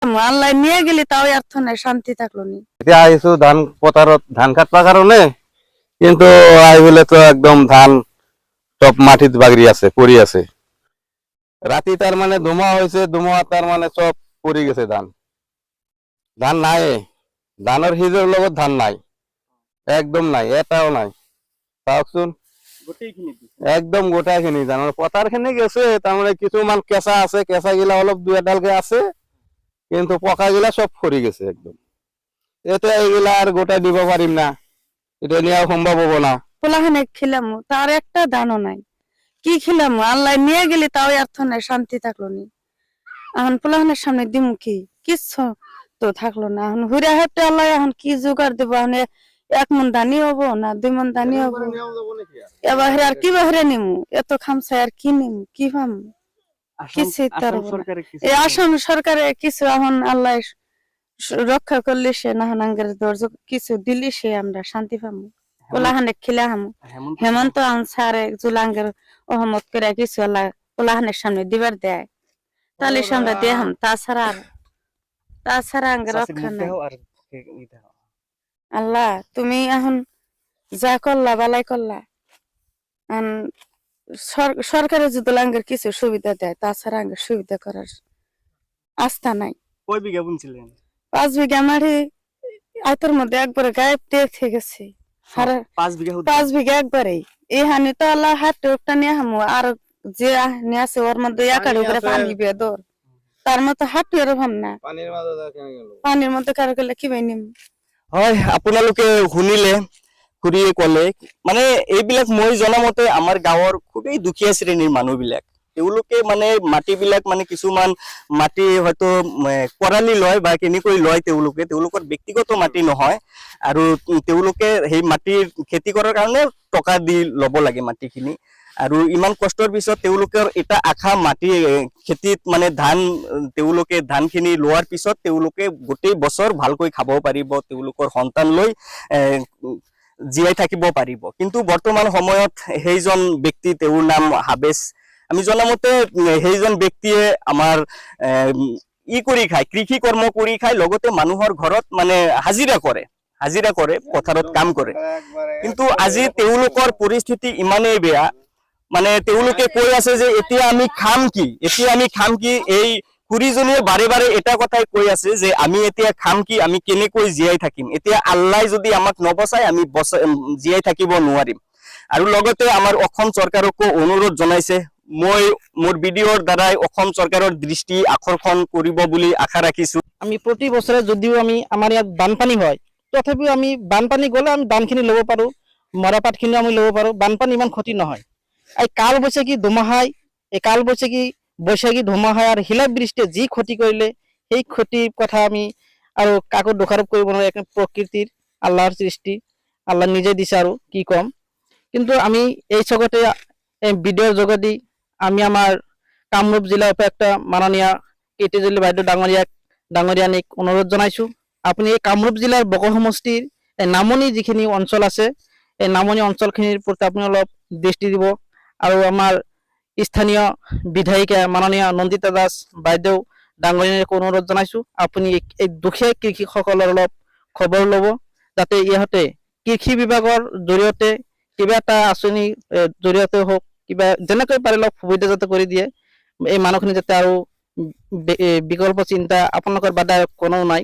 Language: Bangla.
আল্লাহ নিয়ে গেলি তাও অর্থ নাই, শান্তি থাকলো নি। এতিয়া আহিছো ধান পথাৰত ধান কাটবার কাৰণে, কিন্তু আহি পেলাই তো একদম ধান সব মাটিত বাগৰি আছে, পৰি আছে। ৰাতি তাৰ মানে ধুমুহা হৈছে, ধুমুহা তাৰ মানে সব পৰি গেছে ধান। ধান নাই, ধানৰ সিজৰ লগত ধান নাই, একদম নাই, এটাও নাই। চাওকচোন একদম গোটাইখিনি ধানৰ পথাৰখিনি গেছে, তাৰমানে কিছুমান কেঁচা আছে, কেঁচা গিলা অলপ দুই এডালকে আছে, কিন্তু পকা গিলা সব ফৰি গেছে একদম। এতিয়া এইগুলা আর গোটাই দিব পারিম না, এটা নেওয়া সম্ভব হবো না। পোলাখানে খিলাম তার একটা দানও নাই, কি খিলাম? আল্লাহ নিয়ে গেলি তাও অর্থ নাই, শান্তি থাকলো নি। এখন পোলাখানের সামনে দিমু কি? কিচ্ছু তো থাকলো না। এখন হুইরা হাঁটতে আল্লাহ এখন কি জোগাড় দেবো? এখন এক মন দানি হবো না 2 মন দানি হবো? এবার আর কি বাহিরে নিমু? এত খামসাই আর কি নিমু, কি পামু? কিছু এই আসাম সরকারে কিছু এখন আল্লাহ রক্ষা করলে সে না হাঙ্গের দরজা কিছু দিলে সে আমরা শান্তি পামু। পোলাহানে খিলা হামু হেমন্ত আনসারে জুলাঙ্গের অহমত করে কিছু আল্লাহ পোলাহানের সামনে দিবার দেয়, তাহলে সে আমরা দেহাম। তাছাড়া আঙ্গের রক্ষা নাই। আল্লাহ তুমি এখন যা করলা বালাই করলা, সরকারের যদি আঙ্গের কিছু সুবিধা দেয়, তাছাড়া আঙ্গের সুবিধা করার আস্থা নাই। কয় বিঘা বুনছিলেন? 5 বিঘা মাটি আয়তের মধ্যে একবারে গায়েব দেখে গেছে। 5 বিঘা একবারে এই হানি তো আল্লাহ হাতে একটা নিয়ে হামু, আর যে নিয়ে আছে ওর মধ্যে একার উপরে পানি বিয়ে দর, তার মতো হাঁটু এর ভাম না। পানির মধ্যে কারো গেলে কি বাই নিম। হয়, আপোনালোকে শুনিলে, খুৰীয়ে ক'লে, মানে এইবিলাক মই জনামতে আমাৰ গাঁৱৰ খুবেই দুখীয়া শ্ৰেণীৰ মানুহবিলাক, তেওঁলোকে মানে মাটিবিলাক মানে কিছুমান মাটি হয়তো কৰালি লয় বা কেনেকৈ লয়, তেওঁলোকৰ ব্যক্তিগত মাটি নহয়, আৰু তেওঁলোকে সেই মাটিৰ খেতি কৰাৰ কাৰণে টকা দি ল'ব লাগে মাটিখিনি। আৰু ইমান কষ্টৰ পিছত তেওঁলোকৰ এটা আশা মাটি খেতিত মানে তেওঁলোকে ধানখিনি লোৱাৰ পিছত তেওঁলোকে গোটেই বছৰ ভালকৈ খাব পাৰিব, তেওঁলোকৰ সন্তান লৈ জীয়াই থাকিব পাৰিব। কিন্তু বৰ্তমান সময়ত সেইজন ব্যক্তি, তেওঁৰ নাম হাবেছ। আমি জনামতে সেইজন ব্যক্তিয়ে আমাৰ কৰি খায়, কৃষি কৰ্ম কৰি খায়, লগতে মানুহৰ ঘৰত মানে হাজিৰা কৰে, পথাৰত কাম কৰে। কিন্তু আজি তেওঁলোকৰ পৰিস্থিতি ইমানেই বেয়া, মানে তেওঁলোকে কৈ আছে যে এতিয়া আমি খাম কি? এই খুৰীজনীয়ে বাৰে বাৰে এটা কথাই কৈ আছে যে আমি এতিয়া খাম কি, আমি কেনেকৈ জীয়াই থাকিম? এতিয়া আল্লাহ যদি আমাক নবচায় আমি জীয়াই থাকিব নোৱাৰিম। আৰু লগতে আমাৰ অসম চৰকাৰকো অনুৰোধ জনাইছে, মই মোৰ ভিডিঅ'ৰ দ্বাৰাই অসম চৰকাৰৰ দৃষ্টি আকৰ্ষণ কৰিব বুলি আশা ৰাখিছো। আমি প্ৰতি বছৰে যদিও আমাৰ ইয়াত বানপানী হয়, তথাপিও আমি বানপানী গ'লে আমি ধানখিনি ল'ব পাৰোঁ, মৰাপাটখিনিও আমি ল'ব পাৰোঁ, বানপানী ইমান ক্ষতি নহয়। এই কালবৈশাখী ধুমুহাই আৰু শিলা বৃষ্টিয়ে যি ক্ষতি কৰিলে, সেই ক্ষতিৰ কথা আমি আৰু কাকো দোষাৰোপ কৰিব নোৱাৰোঁ। প্ৰকৃতিৰ আল্লাহৰ সৃষ্টি, আল্লাহ নিজে দিছে আৰু কি ক'ম। কিন্তু আমি এই চগতে ভিডিঅ'ৰ যোগেদি আমি আমাৰ কামৰূপ জিলা উপায়ুক্ত মাননীয় কীৰ্তিজলি বাইদেউ ডাঙৰীয়ানীক অনুৰোধ জনাইছোঁ, আপুনি এই কামৰূপ জিলাৰ বকো সমষ্টিৰ নামনি যিখিনি অঞ্চল আছে, এই নামনি অঞ্চলখিনিৰ প্ৰতি আপুনি অলপ দৃষ্টি দিব। আৰু আমাৰ স্থানীয় বিধায়িকা মাননীয় নন্দিতা দাস বাইদেউ ডাঙৰীয়ানীক অনুৰোধ জনাইছোঁ, আপুনি এই দুখীয়া কৃষকসকলৰ অলপ খবৰ ল'ব, যাতে ইহঁতে কৃষি বিভাগৰ জৰিয়তে কিবা এটা আঁচনিৰ জৰিয়তে হওক, কিবা যেনেকৈ পাৰে অলপ সুবিধা যাতে কৰি দিয়ে, এই মানুহখিনি যাতে আৰু বিকল্প চিন্তা আপোনালোকৰ বাদে কোনো নাই।